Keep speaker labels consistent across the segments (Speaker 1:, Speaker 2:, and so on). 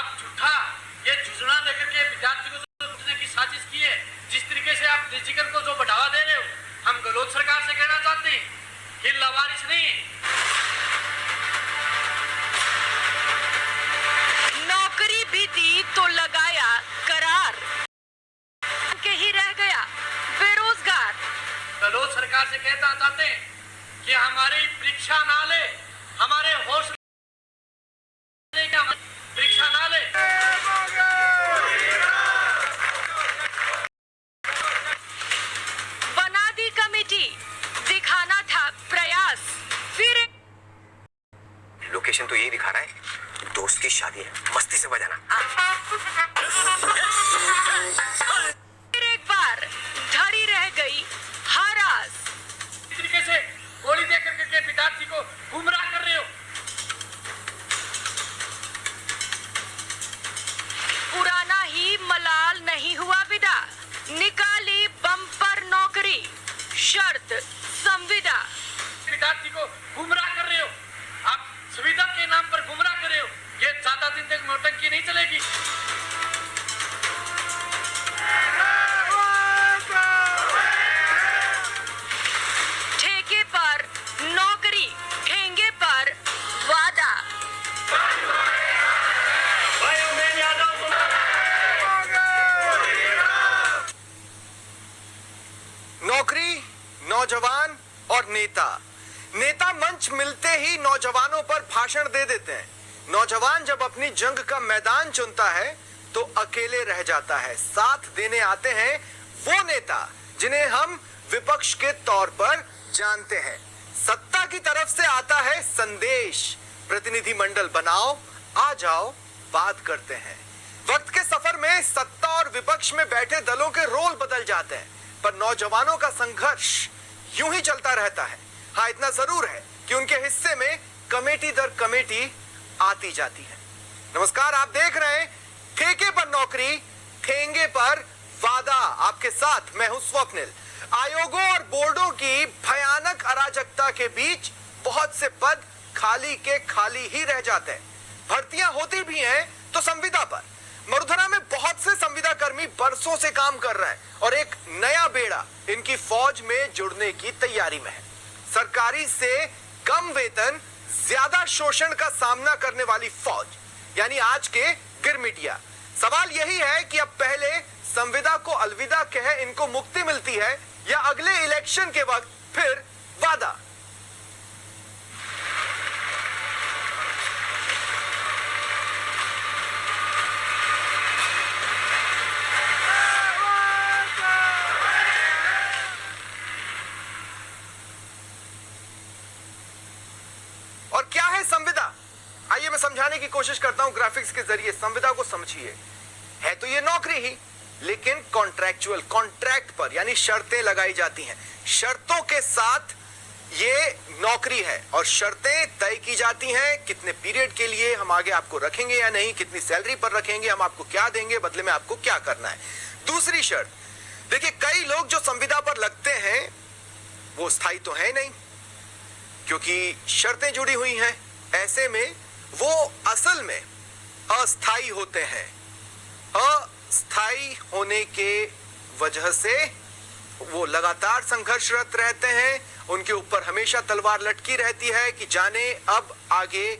Speaker 1: आप झूठा ये झुंझुना देकर के विद्यार्थी को जो लूटने की साजिश की है, जिस तरीके से आप डिजिटल को जो बढ़ावा दे रहे हो, हम गहलोत सरकार से कहना चाहते हैं कि लावारिस नहीं है।
Speaker 2: नौकरी भी दी तो लगाया करार, के ही रह गया बेरोजगार।
Speaker 1: गहलोत सरकार से कहना चाहते हैं कि हमारी परीक्षा ना ले, हमारे हौसले परीक्षा ना ले।
Speaker 2: बना दी कमेटी, दिखाना था प्रयास, फिर
Speaker 3: लोकेशन तो यही दिखा रहा है, दोस्त की शादी है, मस्ती से बजाना।
Speaker 2: फिर एक बार धरी रह गई हरास।
Speaker 1: इस तरीके से गोली देकर के विद्यार्थी को गुमराह कर रहे हो।
Speaker 2: पुराना ही मलाल नहीं हुआ विदा, निकाली बम्पर नौकरी, शर्त संविदा।
Speaker 1: विद्यार्थी को गुमराह कर रहे हो, आप सुविधा के नाम पर गुमराह कर रहे हो। ये ज्यादा दिन तक नौटंकी नहीं चलेगी।
Speaker 2: ठेके पर नौकरी, ठेंगे पर वादा।
Speaker 3: नौकरी, नौजवान और नेता। नेता मंच मिलते ही नौजवानों पर भाषण दे देते हैं। नौजवान जब अपनी जंग का मैदान चुनता है तो अकेले रह जाता है। साथ देने आते हैं वो नेता जिन्हें हम विपक्ष के तौर पर जानते हैं। सत्ता की तरफ से आता है संदेश, प्रतिनिधि मंडल बनाओ, आ जाओ, बात करते हैं। वक्त के सफर में सत्ता और विपक्ष में बैठे दलों के रोल बदल जाते हैं, पर नौजवानों का संघर्ष यूं ही चलता रहता है। हाँ, इतना जरूर है कि उनके हिस्से में कमेटी दर कमेटी आती जाती है। नमस्कार, आप देख रहे हैं ठेके पर नौकरी, ठेंगे पर वादा। आपके साथ मैं हूं स्वप्निल। आयोगों और बोर्डों की भयानक अराजकता के बीच बहुत से पद खाली के खाली ही रह जाते हैं। भर्तियां होती भी हैं तो संविदा पर। मरुधरा में बहुत से संविदा कर्मी बरसों से काम कर रहे हैं और एक नया बेड़ा इनकी फौज में जुड़ने की तैयारी में है। सरकारी से कम वेतन, ज्यादा शोषण का सामना करने वाली फौज, यानी आज के गिरमिटिया। सवाल यही है कि अब पहले संविदा को अलविदा कह इनको मुक्ति मिलती है या अगले इलेक्शन के वक्त फिर वादा। और क्या है संविदा? आइए मैं समझाने की कोशिश करता हूं ग्राफिक्स के जरिए। संविदा को समझिए, है तो ये नौकरी ही, लेकिन कॉन्ट्रैक्चुअल, कॉन्ट्रैक्ट पर, यानी शर्तें लगाई जाती हैं। शर्तों के साथ ये नौकरी है और शर्तें तय की जाती हैं कितने पीरियड के लिए हम आगे आपको रखेंगे या नहीं, कितनी सैलरी पर रखेंगे, हम आपको क्या देंगे, बदले में आपको क्या करना है। दूसरी शर्त, देखिए कई लोग जो संविदा पर लगते हैं वो स्थायी तो है नहीं, क्योंकि शर्तें जुड़ी हुई हैं। ऐसे में वो असल में अस्थाई होते हैं। अस्थाई होने के वजह से वो लगातार संघर्षरत रहते हैं। उनके ऊपर हमेशा तलवार लटकी रहती है कि जाने अब आगे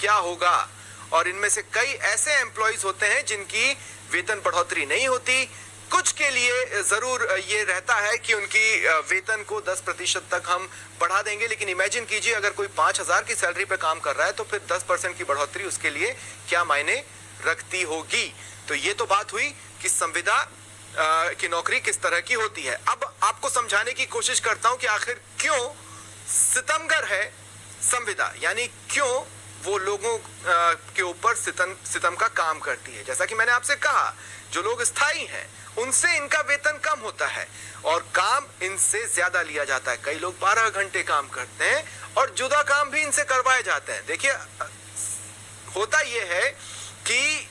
Speaker 3: क्या होगा। और इनमें से कई ऐसे एम्प्लॉइज होते हैं जिनकी वेतन बढ़ोतरी नहीं होती। कुछ के लिए जरूर ये रहता है कि उनकी वेतन को 10% तक हम बढ़ा देंगे, लेकिन इमेजिन कीजिए अगर कोई 5,000 की सैलरी पे काम कर रहा है तो फिर 10% की बढ़ोतरी उसके लिए क्या मायने रखती होगी। तो ये तो बात हुई कि संविदा की नौकरी किस तरह की होती है। अब आपको समझाने की कोशिश करता हूं कि आखिर क्यों सितमगर है संविदा, यानी क्यों वो लोगों के ऊपर सितम का काम करती है। जैसा कि मैंने आपसे कहा, जो लोग स्थायी हैं उनसे इनका वेतन कम होता है और काम इनसे ज्यादा लिया जाता है। कई लोग 12 घंटे काम करते हैं और जुदा काम भी इनसे करवाए जाते हैं। देखिए, होता यह है कि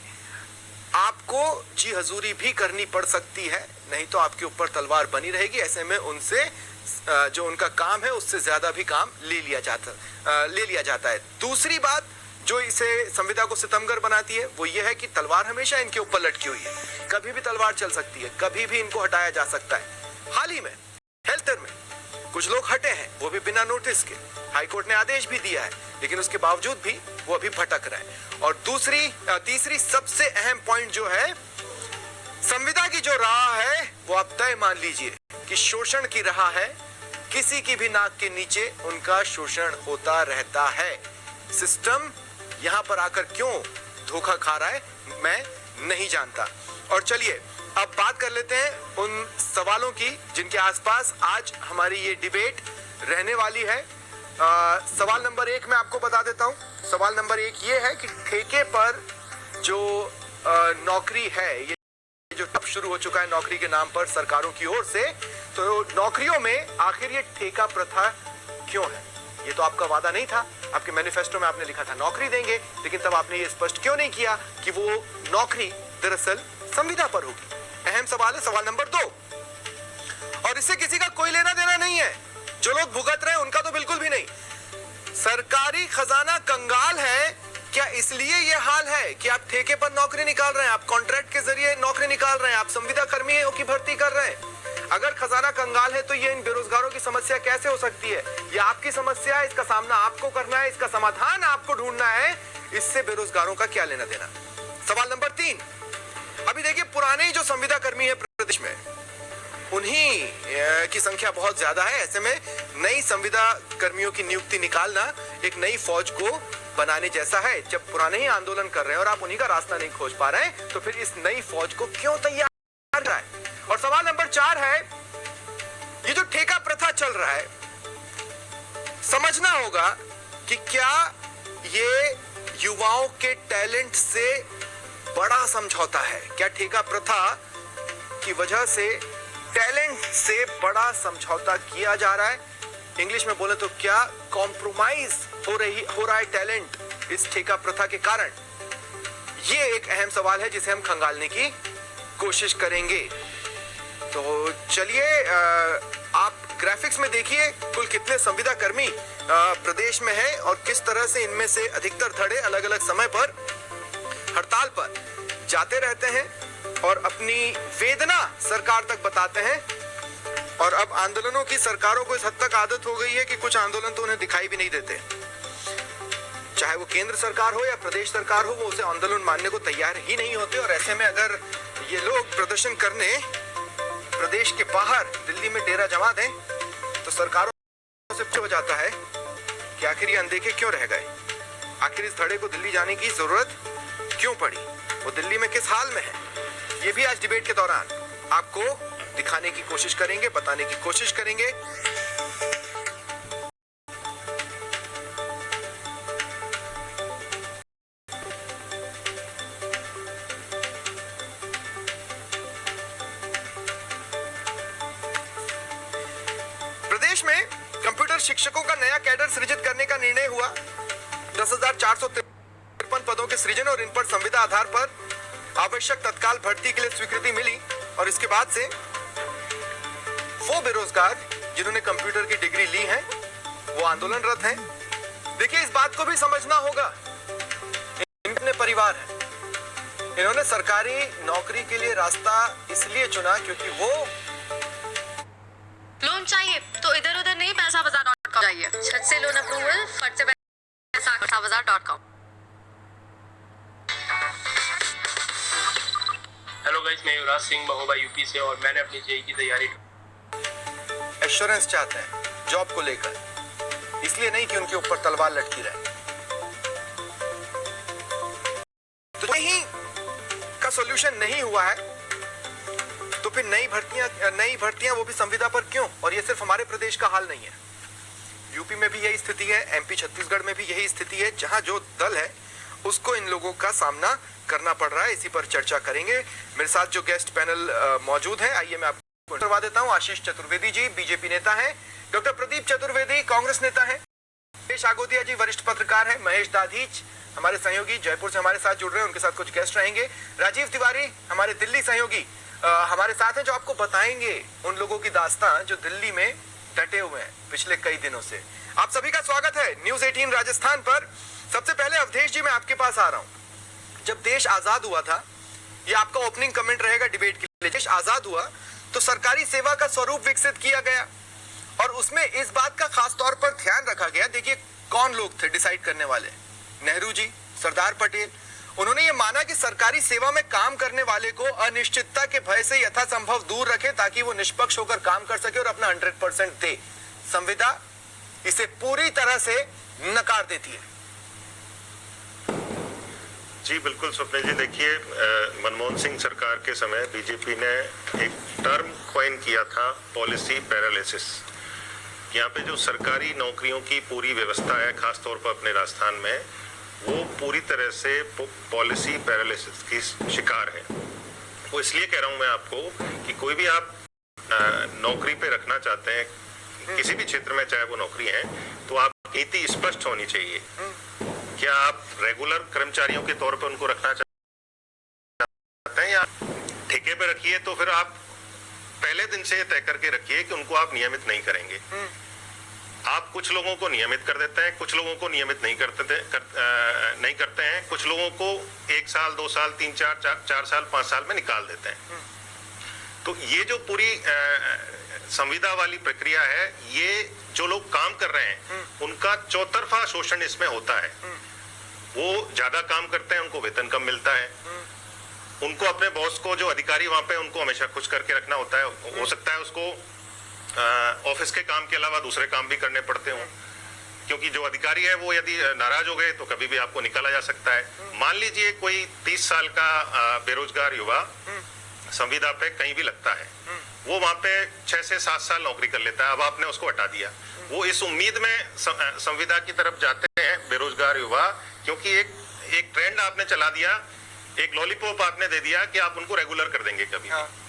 Speaker 3: आपको जी हजूरी भी करनी पड़ सकती है, नहीं तो आपके ऊपर तलवार बनी रहेगी। ऐसे में उनसे जो उनका काम है उससे ज्यादा भी काम ले लिया जाता है। दूसरी बात, जो इसे संविदा को सितमगर बनाती है वो ये है कि तलवार हमेशा इनके ऊपर लटकी हुई है। कभी भी तलवार चल सकती है, कभी भी इनको हटाया जा सकता है। हाल ही में हेल्थर में कुछ लोग हटे हैं, वो भी बिना नोटिस के। हाईकोर्ट ने आदेश भी दिया है, लेकिन उसके बावजूद भी वो अभी भटक रहे हैं। और तीसरी सबसे अहम पॉइंट जो है, संविदा की जो राह है वो आप तय मान लीजिए कि शोषण की राह है। किसी की भी नाक के नीचे उनका शोषण होता रहता है। सिस्टम यहां पर आकर क्यों धोखा खा रहा है मैं नहीं जानता। और चलिए अब बात कर लेते हैं उन सवालों की जिनके आसपास आज हमारी ये डिबेट रहने वाली है। सवाल नंबर 1 मैं आपको बता देता हूं। सवाल नंबर 1 ये है कि ठेके पर जो नौकरी है, ये जो अब शुरू हो चुका है नौकरी के नाम पर सरकारों की ओर से, तो नौकरियों में आखिर ये ठेका प्रथा क्यों है? ये तो आपका वादा नहीं था। आपके मैनिफेस्टो में आपने लिखा था नौकरी देंगे, लेकिन तब आपने ये स्पष्ट क्यों नहीं किया कि वो नौकरी दरअसल संविदा पर होगी? अहम सवाल है सवाल नंबर 2। और इससे किसी का कोई लेना देना नहीं है। जो लोग भुगत रहे हैं उनका तो बिल्कुल भी नहीं। सरकारी खजाना कंगाल है क्या इसलिए ये हाल है कि आप ठेके पर नौकरी निकाल रहे हैं, आप कॉन्ट्रैक्ट के जरिए नौकरी निकाल रहे हैं, आप संविदा कर्मियों की भर्ती कर रहे हैं? अगर खजाना कंगाल है तो ये इन बेरोजगारों की समस्या कैसे हो सकती है? ये आपकी समस्या है, इसका सामना आपको करना है, इसका समाधान आपको ढूंढना है। इससे बेरोजगारों का क्या लेना देना? सवाल नंबर 3, अभी देखिए पुराने ही जो संविदा कर्मी है प्रदेश में, उन्हीं की संख्या बहुत ज्यादा है। ऐसे में नई संविदा कर्मियों की नियुक्ति निकालना एक नई फौज को बनाने जैसा है। जब पुराने ही आंदोलन कर रहे हैं और आप उन्हीं का रास्ता नहीं खोज पा रहे हैं, तो फिर इस नई फौज को क्यों तैयार कर रहा है? और सवाल नंबर 4 है, ये जो ठेका प्रथा चल रहा है, समझना होगा कि क्या ये युवाओं के टैलेंट से बड़ा समझौता है? क्या ठेका प्रथा की वजह से टैलेंट से बड़ा समझौता किया जा रहा है? इंग्लिश में बोले तो क्या कॉम्प्रोमाइज हो रहा है टैलेंट इस ठेका प्रथा के कारण? ये एक अहम सवाल है जिसे हम खंगालने की कोशिश करेंगे। तो चलिए आप ग्राफिक्स में देखिए कुल कितने संविदा कर्मी प्रदेश में हैं और किस तरह से इनमें से अधिकतर धड़े अलग अलग समय पर हड़ताल पर जाते रहते हैं और अपनी वेदना सरकार तक बताते हैं। और अब आंदोलनों की सरकारों को इस हद तक आदत हो गई है कि कुछ आंदोलन तो उन्हें दिखाई भी नहीं देते। चाहे वो केंद्र सरकार हो या प्रदेश सरकार हो, वो उसे आंदोलन मानने को तैयार ही नहीं होते। और ऐसे में अगर ये लोग प्रदर्शन करने प्रदेश के बाहर दिल्ली में डेरा जमा दें, तो सरकारों से हो जाता है कि आखिर ये अनदेखे क्यों रह गए? आखिर इस धड़े को दिल्ली जाने की जरूरत क्यों पड़ी? वो दिल्ली में किस हाल में है? ये भी आज डिबेट के दौरान आपको दिखाने की कोशिश करेंगे, बताने की कोशिश करेंगे। प्रदेश में कंप्यूटर शिक्षकों का नया कैडर सृजित करने का निर्णय हुआ। 10,453 पदों के सृजन और इन पर संविदा आधार पर आवश्यक तत्काल भर्ती के लिए स्वीकृति मिली। और इसके बाद से वो बेरोजगार जिन्होंने कंप्यूटर की डिग्री ली है वो आंदोलनरत हैं। देखिए इस बात को भी समझना होगा, इनके परिवार है, इन्होंने सरकारी नौकरी के लिए रास्ता इसलिए चुना क्योंकि वो
Speaker 2: लोन चाहिए तो इधर उधर नहीं पैसाबाजार.com जाइए। छत से लोन अप्रूवल, फट से पैसाबाजार.com।
Speaker 4: हेलो गाइस, मैं युवराज सिंह महोबा यूपी से और मैंने अपनी जेई की तैयारी
Speaker 3: एश्योरेंस चाहते हैं जॉब को लेकर, इसलिए नहीं कि उनके ऊपर तलवार लटकी रहे। तो यही का सॉल्यूशन नहीं हुआ है तो फिर नई भर्तियां वो भी संविदा पर क्यों? और ये सिर्फ हमारे प्रदेश का हाल नहीं है, यूपी में भी यही स्थिति है, एमपी छत्तीसगढ़ में भी यही स्थिति है। जहां जो दल है उसको इन लोगों का सामना करना पड़ रहा है। इसी पर चर्चा करेंगे। मेरे साथ जो गेस्ट पैनल मौजूद है, आइए मैं आपको करवा देता हूं। आशीष चतुर्वेदी जी बीजेपी नेता हैं, डॉक्टर प्रदीप चतुर्वेदी कांग्रेस नेता हैं, महेश आगोतिया जी वरिष्ठ पत्रकार हैं, महेश दाधीच हमारे सहयोगी जयपुर से हमारे साथ जुड़ रहे हैं, उनके साथ कुछ गेस्ट रहेंगे, राजीव तिवारी हमारे दिल्ली सहयोगी हमारे साथ हैं जो आपको बताएंगे उन लोगों की दास्तां जो दिल्ली में डटे हुए हैं पिछले कई दिनों से। आप सभी का स्वागत है न्यूज़ 18 राजस्थान पर। सबसे पहले अवधेश जी मैं आपके पास आ रहा हूं। जब देश आजाद हुआ था, ये आपका ओपनिंग कमेंट रहेगा डिबेट के लिए, देश आजाद हुआ तो सरकारी सेवा का स्वरूप विकसित किया गया और उसमें इस बात का खास तौर पर ध्यान रखा गया। देखिए कौन लोग थे डिसाइड करने वाले, नेहरू जी, सरदार पटेल। उन्होंने ये माना कि सरकारी सेवा में काम करने वाले को अनिश्चितता के भय से यथासंभव दूर रखे ताकि वो निष्पक्ष होकर काम कर सके और अपना 100% दे। संविदा इसे पूरी तरह से नकार देती है।
Speaker 5: जी बिल्कुल स्वप्निल जी, देखिए मनमोहन सिंह सरकार के समय बीजेपी ने एक टर्म कॉइन किया था, पॉलिसी पैरालिसिस। यहाँ पे जो सरकारी नौकरियों की पूरी व्यवस्था है, खासतौर पर अपने राजस्थान में, वो पूरी तरह से पॉलिसी पैरालिसिस की शिकार है। वो इसलिए कह रहा हूँ मैं आपको कि कोई भी आप नौकरी पे रखना चाहते हैं किसी भी क्षेत्र में, चाहे वो नौकरी है, तो आप नीति स्पष्ट होनी चाहिए। क्या आप रेगुलर कर्मचारियों के तौर पर उनको रखना चाहते हैं या ठेके पे रखिए, तो फिर आप पहले दिन से तय करके रखिए कि उनको आप नियमित नहीं करेंगे। आप कुछ लोगों को नियमित कर देते हैं, कुछ लोगों को नियमित नहीं करते हैं, कुछ लोगों को 1 साल 2 साल 3 4 साल 5 साल में निकाल देते हैं। तो ये जो पूरी संविदा वाली प्रक्रिया है, ये जो लोग काम कर रहे हैं उनका चौतरफा शोषण इसमें होता है। वो ज्यादा काम करते हैं, उनको वेतन कम मिलता है, उनको अपने बॉस को, जो अधिकारी वहां पे, उनको हमेशा खुश करके रखना होता है। हो सकता है उसको ऑफिस के काम के अलावा दूसरे काम भी करने पड़ते हों, क्योंकि जो अधिकारी है वो यदि नाराज हो गए तो कभी भी आपको निकाला जा सकता है। मान लीजिए कोई 30 साल का बेरोजगार युवा संविदा पे कहीं भी लगता है, वो वहां पे 6 से 7 साल नौकरी कर लेता है। अब आपने उसको हटा दिया, वो इस उम्मीद में संविदा की तरफ जाते हैं बेरोजगार युवा, क्योंकि एक ट्रेंड आपने चला दिया, एक लॉलीपॉप आपने दे दिया कि आप उनको रेगुलर कर देंगे कभी भी।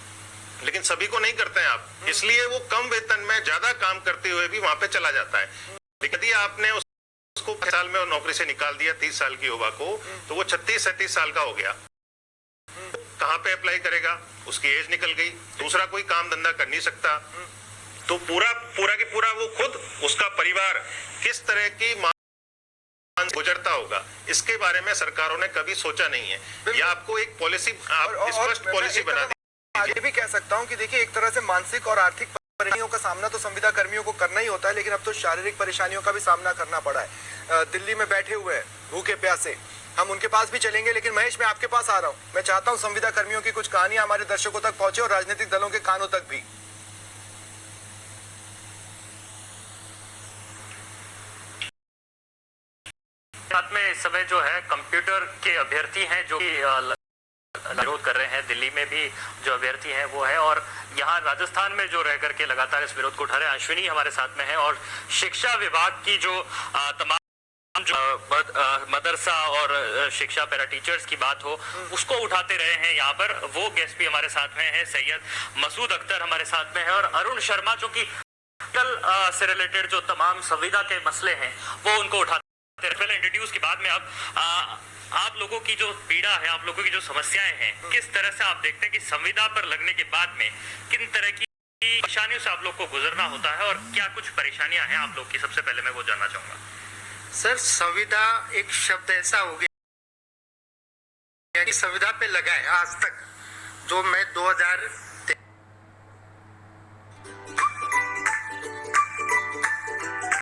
Speaker 5: लेकिन सभी को नहीं करते हैं आप, इसलिए वो कम वेतन में ज्यादा काम करते हुए भी वहां पे चला जाता है। यदि आपने उसको 5 साल में नौकरी से निकाल दिया 30 साल की युवा को, तो वो 36-37 साल का हो गया। कहाँ पे अप्लाई करेगा? उसकी एज निकल गई, दूसरा कोई काम धंधा कर नहीं सकता। तो पूरा के पूरा वो खुद, उसका परिवार किस तरह की गुजरता होगा, इसके बारे में सरकारों ने कभी सोचा नहीं है। या आपको एक पॉलिसी, आप स्पष्ट पॉलिसी बना दी।
Speaker 3: ये भी कह सकता हूं कि देखिए एक तरह से मानसिक और आर्थिक परेशानियों का सामना तो संविदा कर्मियों को करना ही होता है, लेकिन अब तो शारीरिक परेशानियों का भी सामना करना पड़ा है। दिल्ली में बैठे हुए हैं भूखे प्यासे, हम उनके पास भी चलेंगे, लेकिन महेश मैं आपके पास आ रहा हूं। मैं चाहता हूं संविदा कर्मियों की कुछ कहानियां हमारे दर्शकों तक पहुंचे और राजनीतिक दलों के कानों तक भी।
Speaker 6: साथ में इस समय जो है कंप्यूटर के अभ्यर्थी हैं जो विरोध कर रहे हैं। दिल्ली में भी जो अभ्यर्थी हैं वो है, और यहाँ राजस्थान में जो रह करके लगातार इस विरोध को उठा रहे हैं। अश्विनी हमारे साथ में है, और शिक्षा विभाग की जो तमाम जो मदरसा और शिक्षा पैरा टीचर्स की बात हो, उसको उठाते रहे हैं यहाँ पर। वो गेस्ट भी हमारे साथ में है, सैयद मसूद अख्तर हमारे साथ में है, और अरुण शर्मा, जो कि से रिलेटेड जो तमाम संविदा के मसले हैं वो उनको उठाते। पहले इंट्रोड्यूस के बाद में अब आप लोगों की जो पीड़ा है, आप लोगों की जो समस्याएं हैं, किस तरह से आप देखते हैं कि संविदा पर लगने के बाद में किन तरह की परेशानियों से आप लोग को गुजरना होता है, और क्या कुछ परेशानियां हैं आप लोग की? सबसे पहले मैं वो जानना चाहूंगा।
Speaker 7: सर, संविदा एक शब्द ऐसा हो गया कि संविदा पे लगा है आज तक। जो मैं 2000